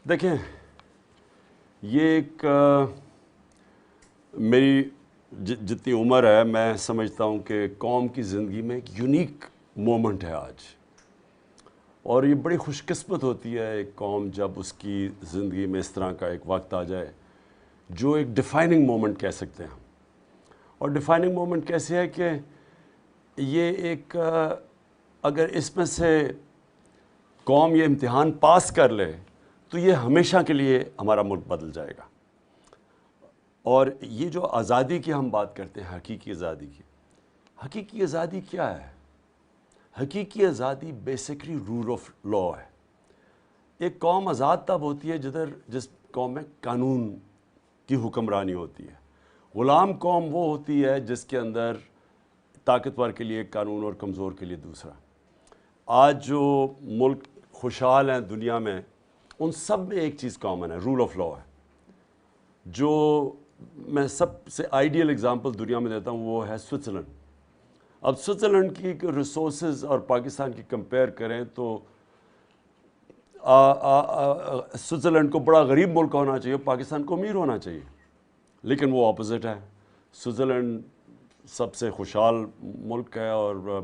دیکھیں یہ ایک میری جتنی عمر ہے میں سمجھتا ہوں کہ قوم کی زندگی میں ایک یونیک مومنٹ ہے آج، اور یہ بڑی خوش قسمت ہوتی ہے ایک قوم جب اس کی زندگی میں اس طرح کا ایک وقت آ جائے جو ایک ڈیفائننگ مومنٹ کہہ سکتے ہیں. اور ڈیفائننگ مومنٹ کیسے ہے کہ یہ ایک اگر اس میں سے قوم یہ امتحان پاس کر لے تو یہ ہمیشہ کے لیے ہمارا ملک بدل جائے گا. اور یہ جو آزادی کی ہم بات کرتے ہیں، حقیقی آزادی کی، حقیقی آزادی کیا ہے؟ حقیقی آزادی بیسکلی رول آف لا ہے. ایک قوم آزاد تب ہوتی ہے جس قوم میں قانون کی حکمرانی ہوتی ہے. غلام قوم وہ ہوتی ہے جس کے اندر طاقتور کے لیے ایک قانون اور کمزور کے لیے دوسرا. آج جو ملک خوشحال ہیں دنیا میں، ان سب میں ایک چیز کامن ہے، رول آف لا ہے. جو میں سب سے آئیڈیل اگزامپل دنیا میں دیتا ہوں وہ ہے سوئٹزرلینڈ. اب سوئٹزرلینڈ کی ریسورسز اور پاکستان کی کمپیئر کریں تو سوئٹزرلینڈ کو بڑا غریب ملک ہونا چاہیے، پاکستان کو امیر ہونا چاہیے، لیکن وہ اپوزٹ ہے. سوئٹزرلینڈ سب سے خوشحال ملک ہے، اور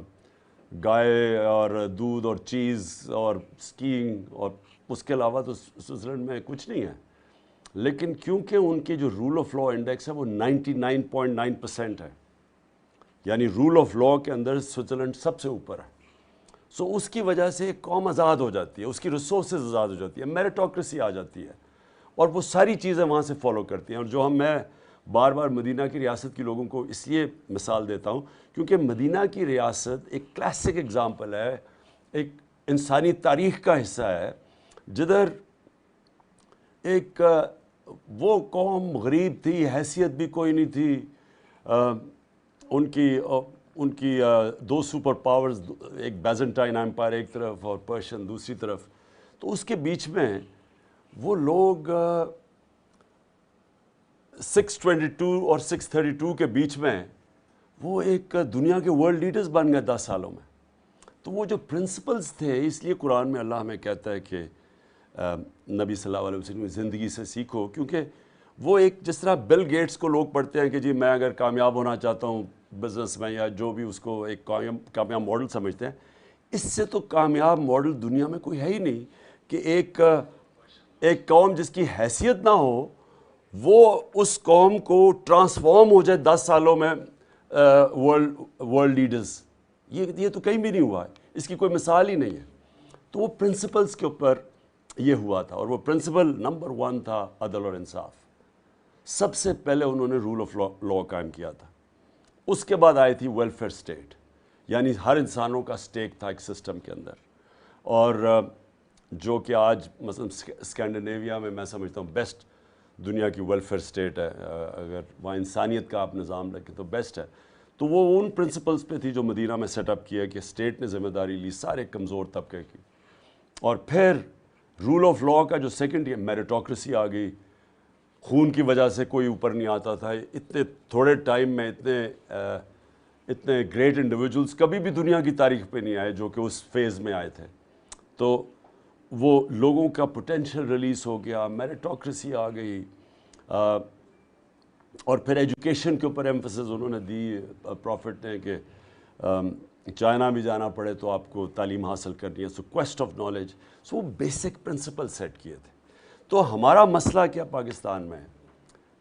گائے اور دودھ اور چیز اور اسکیئنگ، اور اس کے علاوہ تو سوئٹزرلینڈ میں کچھ نہیں ہے. لیکن کیونکہ ان کی جو رول آف لا انڈیکس ہے وہ 99.9% ہے، یعنی رول آف لا کے اندر سوئٹزرلینڈ سب سے اوپر ہے. سو اس کی وجہ سے ایک قوم آزاد ہو جاتی ہے، اس کی ریسورسز آزاد ہو جاتی ہے، میریٹوکریسی آ جاتی ہے، اور وہ ساری چیزیں وہاں سے فالو کرتی ہیں. اور جو میں بار بار مدینہ کی ریاست کے لوگوں کو اس لیے مثال دیتا ہوں کیونکہ مدینہ کی ریاست ایک کلاسک اگزامپل ہے، ایک انسانی تاریخ کا حصہ ہے جدھر ایک وہ قوم غریب تھی، حیثیت بھی کوئی نہیں تھی. ان کی دو سپر پاورز، ایک بیزنٹائن ایمپائر ایک طرف اور پرشین دوسری طرف. تو اس کے بیچ میں وہ لوگ 622 اور 632 کے بیچ میں وہ ایک دنیا کے ورلڈ لیڈرز بن گئے 10 سالوں میں. تو وہ جو پرنسپلز تھے، اس لیے قرآن میں اللہ ہمیں کہتا ہے کہ نبی صلی اللہ علیہ وسلم کی زندگی سے سیکھو، کیونکہ وہ ایک جس طرح بل گیٹس کو لوگ پڑھتے ہیں کہ جی میں اگر کامیاب ہونا چاہتا ہوں بزنس میں، یا جو بھی اس کو ایک کامیاب ماڈل سمجھتے ہیں، اس سے تو کامیاب ماڈل دنیا میں کوئی ہے ہی نہیں کہ ایک قوم جس کی حیثیت نہ ہو وہ اس قوم کو ٹرانسفارم ہو جائے 10 سالوں میں ورلڈ لیڈرز. یہ تو کہیں بھی نہیں ہوا ہے، اس کی کوئی مثال ہی نہیں ہے. تو وہ پرنسپلز کے اوپر یہ ہوا تھا، اور وہ پرنسپل نمبر 1 تھا عدل اور انصاف. سب سے پہلے انہوں نے رول آف لا قائم کیا تھا. اس کے بعد آئی تھی ویلفیئر اسٹیٹ، یعنی ہر انسانوں کا اسٹیک تھا ایک سسٹم کے اندر. اور جو کہ آج مثلا اسکینڈینیویا میں سمجھتا ہوں بیسٹ دنیا کی ویلفیئر اسٹیٹ ہے. اگر وہاں انسانیت کا آپ نظام رکھیں تو بیسٹ ہے. تو وہ ان پرنسپلز پہ تھی جو مدینہ میں سیٹ اپ کیا کہ اسٹیٹ نے ذمہ داری لی سارے کمزور طبقے کی. اور پھر رول آف لا کا جو سیکنڈ میریٹوکریسی آ گئی. خون کی وجہ سے کوئی اوپر نہیں آتا تھا. اتنے تھوڑے ٹائم میں اتنے گریٹ انڈیویجولز کبھی بھی دنیا کی تاریخ پہ نہیں آئے جو کہ اس فیز میں آئے تھے. تو وہ لوگوں کا پوٹینشیل ریلیز ہو گیا، میریٹوکریسی آ گئی. اور پھر ایجوکیشن کے اوپر ایمفسس انہوں نے دی پروفٹ نے کہ چائنا بھی جانا پڑے تو آپ کو تعلیم حاصل کرنی ہے. سو کویسٹ آف نالج. سو وہ بیسک پرنسپل سیٹ کیے تھے. تو ہمارا مسئلہ کیا پاکستان میں؟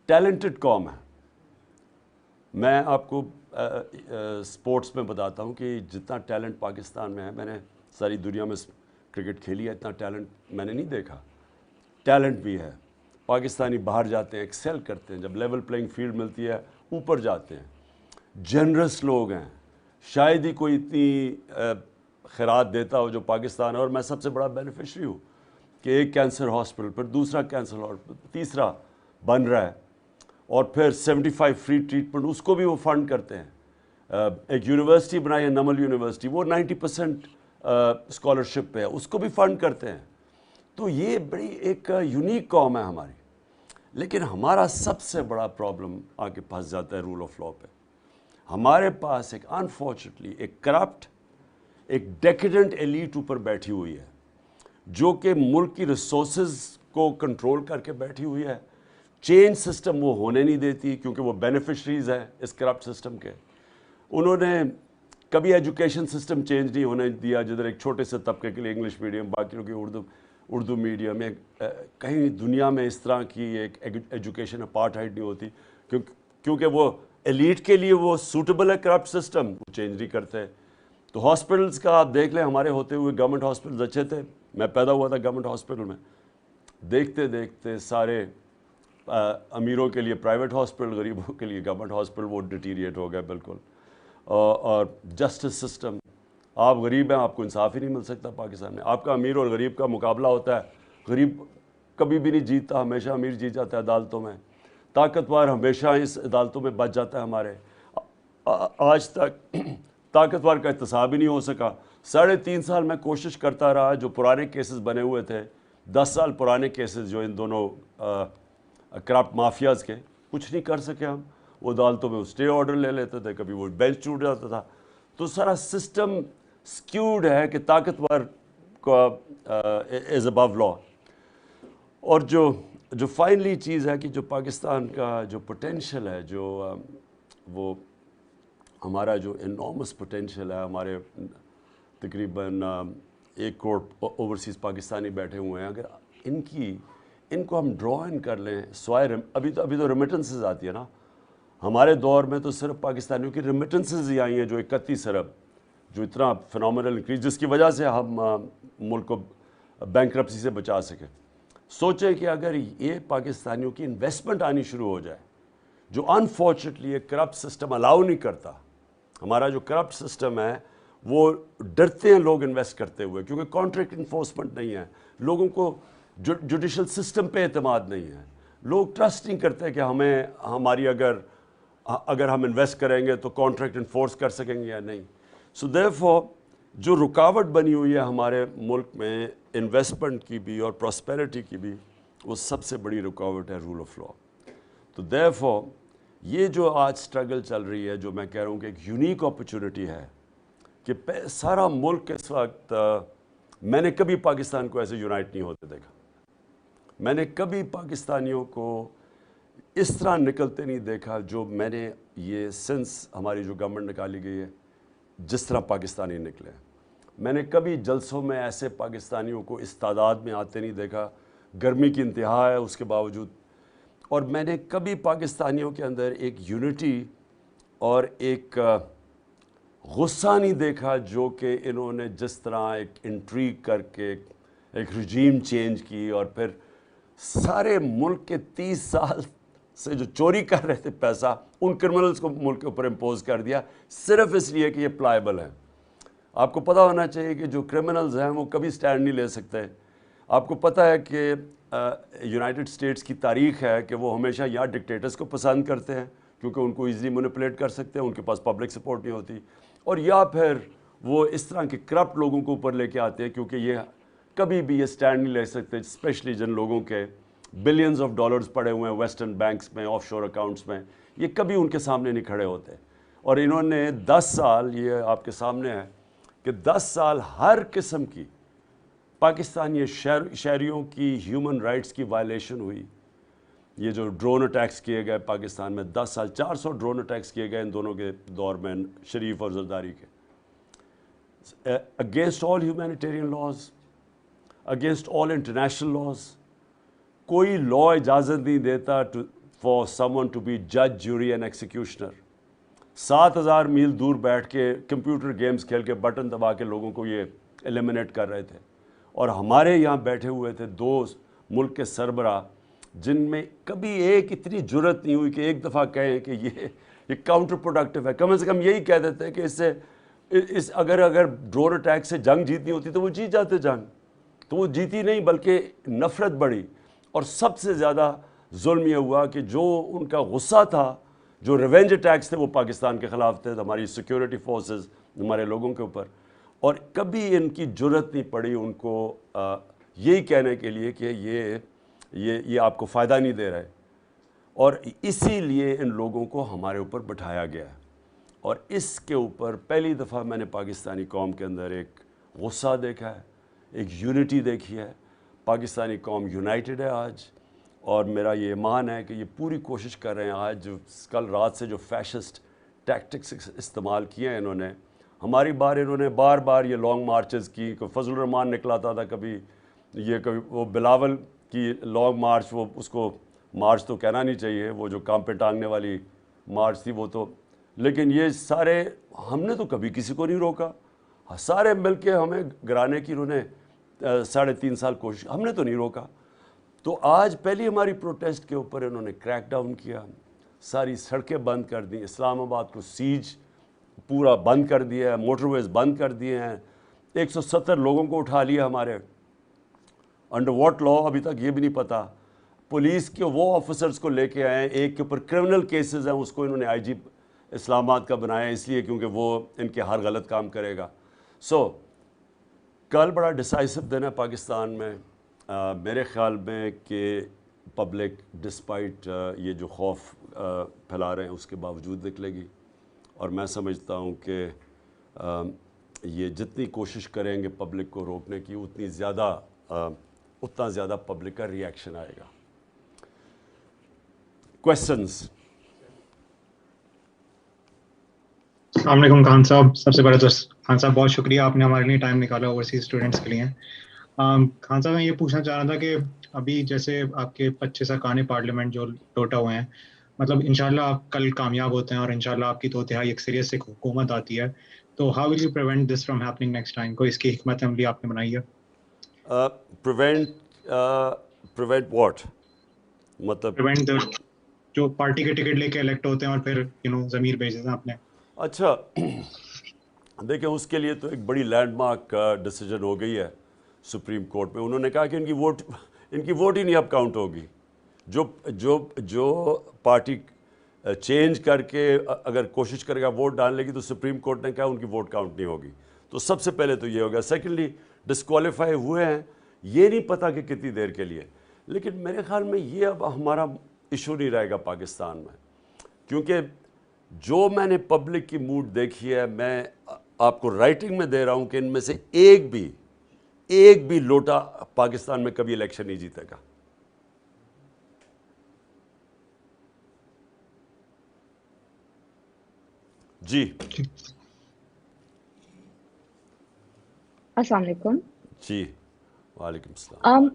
ٹیلنٹڈ قوم ہے. میں آپ کو سپورٹس میں بتاتا ہوں کہ جتنا ٹیلنٹ پاکستان میں ہے، میں نے ساری دنیا میں کرکٹ کھیلی ہے، اتنا ٹیلنٹ میں نے نہیں دیکھا. ٹیلنٹ بھی ہے. پاکستانی باہر جاتے ہیں، ایکسیل کرتے ہیں، جب لیول پلینگ فیلڈ ملتی ہے اوپر جاتے ہیں. جنرس لوگ ہیں. شاید ہی کوئی اتنی خیرات دیتا ہو جو پاکستان ہے. اور میں سب سے بڑا بینیفیشری ہوں کہ ایک کینسر ہاسپٹل، پھر دوسرا کینسر ہاسپٹل، تیسرا بن رہا ہے، اور پھر 75 فری ٹریٹمنٹ اس کو بھی وہ فنڈ کرتے ہیں. ایک یونیورسٹی بنائی ہے نمل یونیورسٹی، وہ 90% اسکالرشپ پہ ہے، اس کو بھی فنڈ کرتے ہیں. تو یہ بڑی ایک یونیک قوم ہے ہماری. لیکن ہمارا سب سے بڑا پرابلم آ کے پھنس جاتا ہے رول آف لا پہ. ہمارے پاس ایک انفارچونیٹلی ایک کرپٹ، ایک ڈیکیڈنٹ ایلیٹ اوپر بیٹھی ہوئی ہے جو کہ ملک کی ریسورسز کو کنٹرول کر کے بیٹھی ہوئی ہے. چینج سسٹم وہ ہونے نہیں دیتی کیونکہ وہ بینیفیشریز ہیں اس کرپٹ سسٹم کے. انہوں نے کبھی ایجوکیشن سسٹم چینج نہیں ہونے دیا, جدھر ایک چھوٹے سے طبقے کے لیے انگلش میڈیم, باقی لوگ اردو میڈیم. کہیں دنیا میں اس طرح کی ایک ایجوکیشن اپارٹھائڈ نہیں ہوتی کیونکہ وہ ایلیٹ کے لیے وہ سوٹیبل ہے کرپٹ سسٹم, وہ چینج نہیں کرتے. تو ہاسپٹلس کا آپ دیکھ لیں, ہمارے ہوتے ہوئے گورنمنٹ ہاسپٹلز اچھے تھے. میں پیدا ہوا تھا گورنمنٹ ہاسپٹل میں. دیکھتے دیکھتے سارے امیروں کے لیے پرائیویٹ ہاسپٹل, غریبوں کے لیے گورنمنٹ ہاسپٹل, وہ ڈیٹیریٹ ہو گیا بالکل. اور جسٹس سسٹم, آپ غریب ہیں آپ کو انصاف ہی نہیں مل سکتا پاکستان میں. آپ کا امیر اور غریب کا مقابلہ ہوتا ہے, غریب کبھی بھی نہیں جیتتا, ہمیشہ امیر جیت جاتا ہے عدالتوں میں. طاقتور ہمیشہ اس عدالتوں میں بچ جاتا ہے. ہمارے آج تک طاقتور کا احتساب ہی نہیں ہو سکا. 3.5 سال میں کوشش کرتا رہا, جو پرانے کیسز بنے ہوئے تھے 10 سال پرانے کیسز جو ان دونوں کرپٹ مافیاز کے, کچھ نہیں کر سکے ہم. وہ عدالتوں میں اسٹے آرڈر لے لیتے تھے, کبھی وہ بینچ ٹوٹ جاتا تھا. تو سارا سسٹم سکیوڈ ہے کہ طاقتور کا از ابو لا. اور جو فائنلی چیز ہے کہ جو پاکستان کا جو پوٹینشیل ہے, جو وہ ہمارا جو انارمس پوٹینشیل ہے, ہمارے تقریباً 1 کروڑ اوورسیز پاکستانی بیٹھے ہوئے ہیں, اگر ان کو ہم ڈرا ان کر لیں سوائے ابھی تو ریمیٹنسز آتی ہے نا. ہمارے دور میں تو صرف پاکستانیوں کی ریمیٹنسز ہی آئی ہیں, جو 31 ارب, جو اتنا فنامنل انکریز, جس کی وجہ سے ہم ملک کو بینکرپسی سے بچا سکیں. سوچیں کہ اگر یہ پاکستانیوں کی انویسٹمنٹ آنی شروع ہو جائے, جو انفارچونیٹلی یہ کرپٹ سسٹم الاؤ نہیں کرتا. ہمارا جو کرپٹ سسٹم ہے وہ ڈرتے ہیں لوگ انویسٹ کرتے ہوئے, کیونکہ کانٹریکٹ انفورسمنٹ نہیں ہے, لوگوں کو جوڈیشل سسٹم پہ اعتماد نہیں ہے, لوگ ٹرسٹ نہیں کرتے کہ ہماری اگر ہم انویسٹ کریں گے تو کانٹریکٹ انفورس کر سکیں گے یا نہیں. سو دیئرفور جو رکاوٹ بنی ہوئی ہے ہمارے ملک میں انویسٹمنٹ کی بھی اور پراسپیرٹی کی بھی, وہ سب سے بڑی رکاوٹ ہے رول آف لا. تو دیئرفور یہ جو آج سٹرگل چل رہی ہے, جو میں کہہ رہا ہوں کہ ایک یونیک اپرچونٹی ہے کہ سارا ملک اس وقت, میں نے کبھی پاکستان کو ایسے یونائٹ نہیں ہوتے دیکھا. میں نے کبھی پاکستانیوں کو اس طرح نکلتے نہیں دیکھا جو میں نے یہ سنس ہماری جو گورنمنٹ نکالی گئی ہے جس طرح پاکستانی نکلے. میں نے کبھی جلسوں میں ایسے پاکستانیوں کو اس تعداد میں آتے نہیں دیکھا. گرمی کی انتہا ہے اس کے باوجود. اور میں نے کبھی پاکستانیوں کے اندر ایک یونٹی اور ایک غصہ نہیں دیکھا جو کہ انہوں نے جس طرح ایک انٹریگ کر کے ایک رجیم چینج کی, اور پھر سارے ملک کے 30 سال سے جو چوری کر رہے تھے پیسہ, ان کرمنلز کو ملک کے اوپر امپوز کر دیا صرف اس لیے کہ یہ پلائبل ہیں. آپ کو پتہ ہونا چاہیے کہ جو کرمنلز ہیں وہ کبھی سٹینڈ نہیں لے سکتے. آپ کو پتہ ہے کہ یونائٹڈ اسٹیٹس کی تاریخ ہے کہ وہ ہمیشہ یہاں ڈکٹیٹرز کو پسند کرتے ہیں کیونکہ ان کو ایزیلی مینیپولیٹ کر سکتے ہیں, ان کے پاس پبلک سپورٹ نہیں ہوتی, اور یا پھر وہ اس طرح کے کرپٹ لوگوں کو اوپر لے کے آتے ہیں کیونکہ یہ کبھی بھی یہ سٹینڈ نہیں لے سکتے, اسپیشلی جن لوگوں کے بلینز آف ڈالرز پڑے ہوئے ہیں ویسٹرن بینکس میں, آف شور اکاؤنٹس میں, یہ کبھی ان کے سامنے نہیں کھڑے ہوتے. اور انہوں نے 10 سال, یہ آپ کے سامنے ہے کہ 10 سال ہر قسم کی پاکستانی شہریوں کی ہیومن رائٹس کی وائلیشن ہوئی. یہ جو ڈرون اٹیکس کیے گئے پاکستان میں 10 سال 400 ڈرون اٹیکس کیے گئے ان دونوں کے دور میں, شریف اور زرداری کے, against all humanitarian laws, against all international laws. کوئی لا اجازت نہیں دیتا for someone to be جج, جوری اینڈ ایکسیکیوشنر. 7000 میل دور بیٹھ کے کمپیوٹر گیمز کھیل کے بٹن دبا کے لوگوں کو یہ ایلیمنیٹ کر رہے تھے. اور ہمارے یہاں بیٹھے ہوئے تھے 2 ملک کے سربراہ جن میں کبھی ایک اتنی جرت نہیں ہوئی کہ ایک دفعہ کہیں کہ یہ کاؤنٹر پروڈکٹیو ہے. کم از کم یہی کہہ دیتے ہیں کہ اس اگر ڈرون اٹیک سے جنگ جیتنی ہوتی تو وہ جیت جاتے جنگ. تو وہ جیتی نہیں بلکہ نفرت بڑھی. اور سب سے زیادہ ظلم یہ ہوا کہ جو ان کا غصہ تھا, جو ریونج اٹیکس تھے, وہ پاکستان کے خلاف تھے, ہماری سیکیورٹی فورسز ہمارے لوگوں کے اوپر. اور کبھی ان کی جرت نہیں پڑی ان کو یہی کہنے کے لیے کہ یہ آپ کو فائدہ نہیں دے رہے. اور اسی لیے ان لوگوں کو ہمارے اوپر بٹھایا گیا. اور اس کے اوپر پہلی دفعہ میں نے پاکستانی قوم کے اندر ایک غصہ دیکھا ہے, ایک یونٹی دیکھی ہے. پاکستانی قوم یونائٹڈ ہے آج، اور میرا یہ ایمان ہے کہ یہ پوری کوشش کر رہے ہیں آج جو کل رات سے جو فیشسٹ ٹیکٹکس استعمال کیے ہیں انہوں نے، ہماری انہوں نے بار بار یہ لانگ مارچز کی، کوئی فضل الرحمان نکلاتا تھا کبھی وہ بلاول کی لانگ مارچ، وہ اس کو مارچ تو کہنا نہیں چاہیے، وہ جو کام پہ ٹانگنے والی مارچ تھی وہ تو، لیکن یہ سارے ہم نے تو کبھی کسی کو نہیں روکا، سارے مل کے ہمیں گرانے کی انہوں نے 3.5 سال کوشش، ہم نے تو نہیں روکا. تو آج پہلی ہماری پروٹیسٹ کے اوپر انہوں نے کریک ڈاؤن کیا، ساری سڑکیں بند کر دیں، اسلام آباد کو سیج پورا بند کر دیا ہے، موٹر ویز بند کر دیے ہیں، 170 لوگوں کو اٹھا لیا ہمارے انڈر واٹ لا ابھی تک یہ بھی نہیں پتا. پولیس کے وہ آفیسرز کو لے کے آئے ہیں، ایک کے اوپر کرمنل کیسز ہیں، اس کو انہوں نے آئی جی اسلام آباد کا بنایا اس لیے کیونکہ وہ ان کے ہر غلط کام کرے گا. سو کل بڑا ڈیسائسو دن ہے پاکستان میں، میرے خیال میں کہ پبلک ڈسپائٹ یہ جو خوف پھیلا رہے ہیں اس کے باوجود نکلے گی، اور میں سمجھتا ہوں کہ یہ جتنی کوشش کریں گے پبلک کو روکنے کی اتنا زیادہ پبلک کا ری ایکشن آئے گا. کویسچنز؟ السلام علیکم خان صاحب. سب سے پہلے تو خان صاحب بہت شکریہ، آپ نے ہمارے لیے ٹائم نکالا اوورسیز اسٹوڈنٹس کے لیے. خان صاحب میں یہ پوچھنا چاہ رہا تھا کہ ابھی جیسے آپ کے 25 ارکان پارلیمنٹ جو ٹوٹا ہوئے ہیں، مطلب انشاءاللہ آپ کل کامیاب ہوتے ہیں اور انشاءاللہ آپ کی 2/3 اکثریت سے حکومت آتی ہے، تو how will you prevent this from happening next time? کوئی اس کی حکمت عملی آپ نے بنائی ہے؟ پریونٹ واٹ مطلب؟ پریونٹ جو پارٹی کے ٹکٹ لے کے الیکٹ ہوتے ہیں اور پھر ضمیر بھیج دیتے ہیں آپ نے. اچھا دیکھیں، اس کے لیے تو ایک بڑی لینڈ مارک ڈیسیجن ہو گئی ہے سپریم کورٹ میں. انہوں نے کہا کہ ان کی ووٹ ہی نہیں اب کاؤنٹ ہوگی. جو پارٹی چینج کر کے اگر کوشش کرے گا ووٹ ڈالنے کی تو سپریم کورٹ نے کہا ان کی ووٹ کاؤنٹ نہیں ہوگی. تو سب سے پہلے تو یہ ہوگا. سیکنڈلی ڈسکوالیفائی ہوئے ہیں، یہ نہیں پتہ کہ کتنی دیر کے لیے، لیکن میرے خیال میں یہ اب ہمارا ایشو نہیں رہے گا پاکستان میں، کیونکہ جو میں نے پبلک کی موڈ دیکھی ہے، میں آپ کو رائٹنگ میں دے رہا ہوں کہ ان میں سے ایک بھی لوٹا پاکستان میں کبھی الیکشن نہیں جیتے گا. جی السلام علیکم. جی وعلیکم السلام.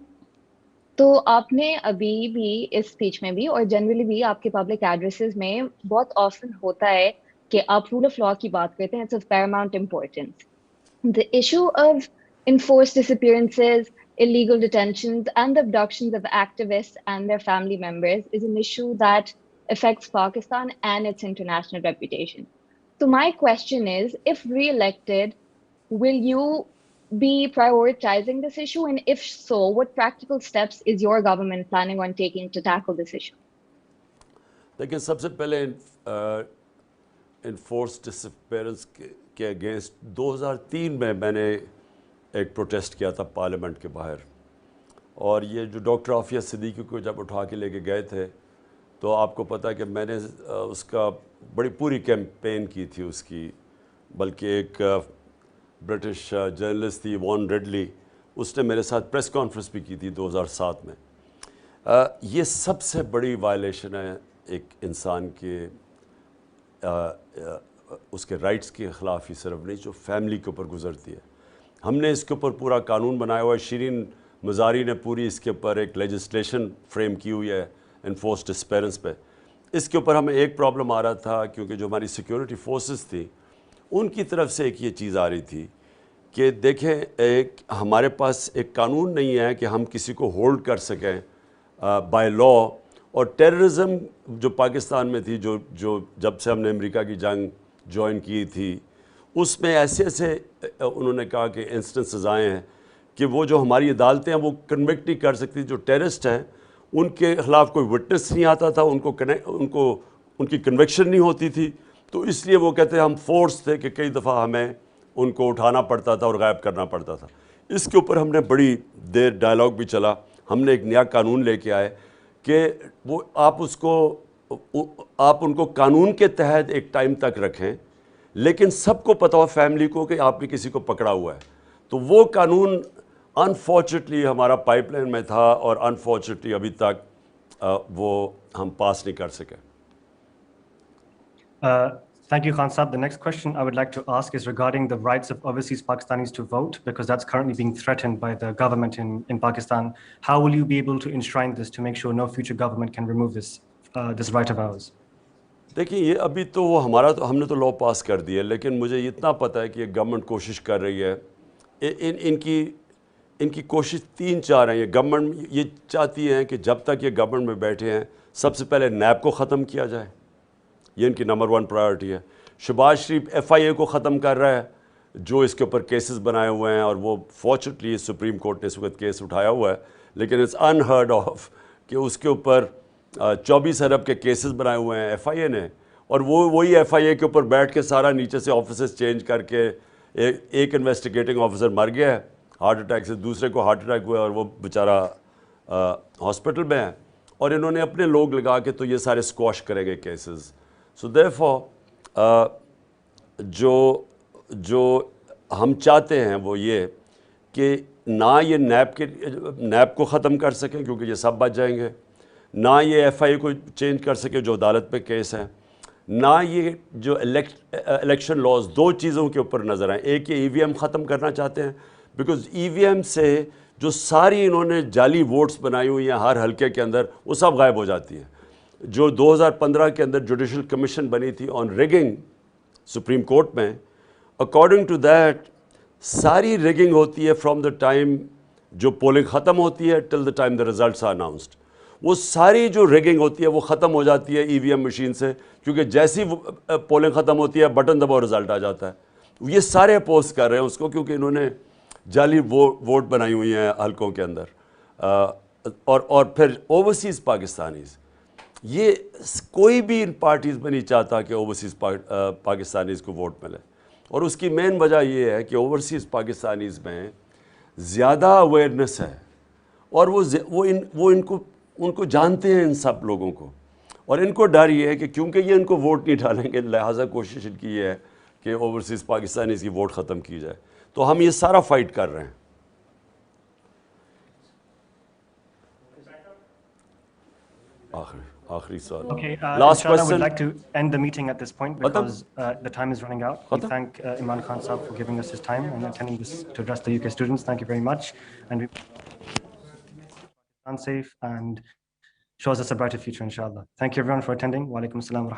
تو آپ نے ابھی بھی اس اسپیچ میں بھی اور جنرلی بھی آپ کے پبلک ایڈریسز میں بہت آفن ہوتا ہے کہ آپ رول آف لا کی بات کرتے ہیں. It's of paramount importance. The issue of enforced disappearances, illegal detentions, and the abductions of activists and their family members is an issue that affects Pakistan and its international reputation. So my question is, if re-elected, will you be prioritizing this issue? And if so, what practical steps is your government planning on taking to tackle this issue? دیکھیں، سب سے پہلے enforce ڈسپیئرنس کے against 2003 میں نے ایک protest کیا تھا parliament کے باہر، اور یہ جو ڈاکٹر عافیہ صدیقی کو جب اٹھا کے لے کے گئے تھے تو آپ کو پتہ ہے کہ میں نے اس کا بڑی پوری کیمپین کی تھی اس کی. بلکہ ایک برٹش جرنلسٹ تھی وان ریڈلی، اس نے میرے ساتھ پریس کانفرنس بھی کی تھی 2007 میں. یہ سب سے بڑی وائلیشن ہے ایک انسان کے اس کے رائٹس کے خلاف ہی صرف نہیں، جو فیملی کے اوپر گزرتی ہے. ہم نے اس کے اوپر پورا قانون بنایا ہوا ہے. شیرین مزاری نے پوری اس کے اوپر ایک لیجسلیشن فریم کی ہوئی ہے انفورس ڈسپیئرنس پہ. اس کے اوپر ہمیں ایک پرابلم آ رہا تھا، کیونکہ جو ہماری سیکیورٹی فورسز تھی ان کی طرف سے ایک یہ چیز آ رہی تھی کہ دیکھیں ہمارے پاس ایک قانون نہیں ہے کہ ہم کسی کو ہولڈ کر سکیں بائی لا. اور ٹیررزم جو پاکستان میں تھی، جو جب سے ہم نے امریکہ کی جنگ جوائن کی تھی، اس میں ایسے انہوں نے کہا کہ انسٹنسز آئے ہیں کہ وہ جو ہماری عدالتیں ہیں وہ کنوکٹ نہیں کر سکتی. جو ٹیررسٹ ہیں ان کے خلاف کوئی وٹنس نہیں آتا تھا، ان کی کنوکشن نہیں ہوتی تھی. تو اس لیے وہ کہتے ہیں ہم فورس تھے کہ کئی دفعہ ہمیں ان کو اٹھانا پڑتا تھا اور غائب کرنا پڑتا تھا. اس کے اوپر ہم نے بڑی دیر ڈائلاگ بھی چلا. ہم نے ایک نیا قانون لے کے آئے کہ وہ آپ ان کو قانون کے تحت ایک ٹائم تک رکھیں، لیکن سب کو پتہ ہو فیملی کو کہ آپ نے کسی کو پکڑا ہوا ہے. تو وہ قانون انفارچونیٹلی ہمارا پائپ لائن میں تھا اور انفارچونیٹلی ابھی تک وہ ہم پاس نہیں کر سکے. Thank you, Khan Saab. The next question I would like to ask is regarding the rights of overseas Pakistanis to vote, because that's currently being threatened by the government in Pakistan. How will you be able to enshrine this to make sure no future government can remove this right of ours? دیکھیں یہ ابھی تو وہ ہمارا تو ہم نے تو لا پاس کر دیا ہے، لیکن مجھے اتنا پتہ ہے کہ یہ گورنمنٹ کوشش کر رہی ہے. ان کی کوشش 3-4 ہیں. یہ گورنمنٹ یہ چاہتی ہیں کہ جب تک یہ گورنمنٹ میں بیٹھے ہیں سب سے پہلے نیب کو ختم کیا جائے. یہ ان کی نمبر 1 پرائیورٹی ہے. شہباز شریف FIA کو ختم کر رہا ہے جو اس کے اوپر کیسز بنائے ہوئے ہیں، اور وہ فارچونیٹلی سپریم کورٹ نے اس وقت کیس اٹھایا ہوا ہے، لیکن اٹس انہرڈ آف کہ اس کے اوپر 24 ارب کے کیسز بنائے ہوئے ہیں FIA نے، اور وہی FIA کے اوپر بیٹھ کے سارا نیچے سے آفیسز چینج کر کے ایک انویسٹیگیٹنگ آفیسر مر گیا ہے ہارٹ اٹیک سے، دوسرے کو ہارٹ اٹیک ہوا ہے اور وہ بیچارہ ہاسپٹل میں ہے، اور انہوں نے اپنے لوگ لگا کے تو یہ سارے اسکواش کرے گئے کیسز. سو دیرفور جو ہم چاہتے ہیں وہ یہ کہ نہ یہ نیب کو ختم کر سکیں کیونکہ یہ سب بچ جائیں گے، نہ یہ FIA کو چینج کر سکے جو عدالت پہ کیس ہیں، نہ یہ جو الیکشن لاز 2 چیزوں کے اوپر نظر آئیں. ایک یہ EVM ختم کرنا چاہتے ہیں بیکاز EVM سے جو ساری انہوں نے جعلی ووٹس بنائی ہوئی ہیں ہر حلقے کے اندر وہ سب غائب ہو جاتی ہیں. جو 2015 کے اندر جوڈیشل کمیشن بنی تھی آن ریگنگ سپریم کورٹ میں، اکارڈنگ ٹو دیٹ ساری ریگنگ ہوتی ہے فرام دا ٹائم جو پولنگ ختم ہوتی ہے till the time the results are announced. وہ ساری جو ریگنگ ہوتی ہے وہ ختم ہو جاتی ہے EVM مشین سے، کیونکہ جیسی پولنگ ختم ہوتی ہے بٹن دباؤ رزلٹ آ جاتا ہے. یہ سارے اپوز کر رہے ہیں اس کو کیونکہ انہوں نے جعلی ووٹ بنائی ہوئی ہیں حلقوں کے اندر. اور پھر اوورسیز پاکستانیز، یہ کوئی بھی ان پارٹیز میں نہیں چاہتا کہ اوورسیز پاکستانیز کو ووٹ ملے، اور اس کی مین وجہ یہ ہے کہ اوورسیز پاکستانیز میں زیادہ اویئرنیس ہے، اور وہ ان کو جانتے ہیں ان سب لوگوں کو، اور ان کو ڈر یہ ہے کہ کیونکہ یہ ان کو ووٹ نہیں ڈالیں گے لہٰذا کوشش ان کی یہ ہے کہ اوورسیز پاکستانیز کی ووٹ ختم کی جائے. تو ہم یہ سارا فائٹ کر رہے ہیں. آخری سوال. Okay, Last inshallah, question. we'd like to end the meeting at this point because the time is running out. We thank Imran Khan Saab for giving us his time and attending this to address the UK students. Thank you very much. And we Pakistan safe and shows us a brighter future, inshallah. Thank you everyone for attending. Wa alaikum assalam.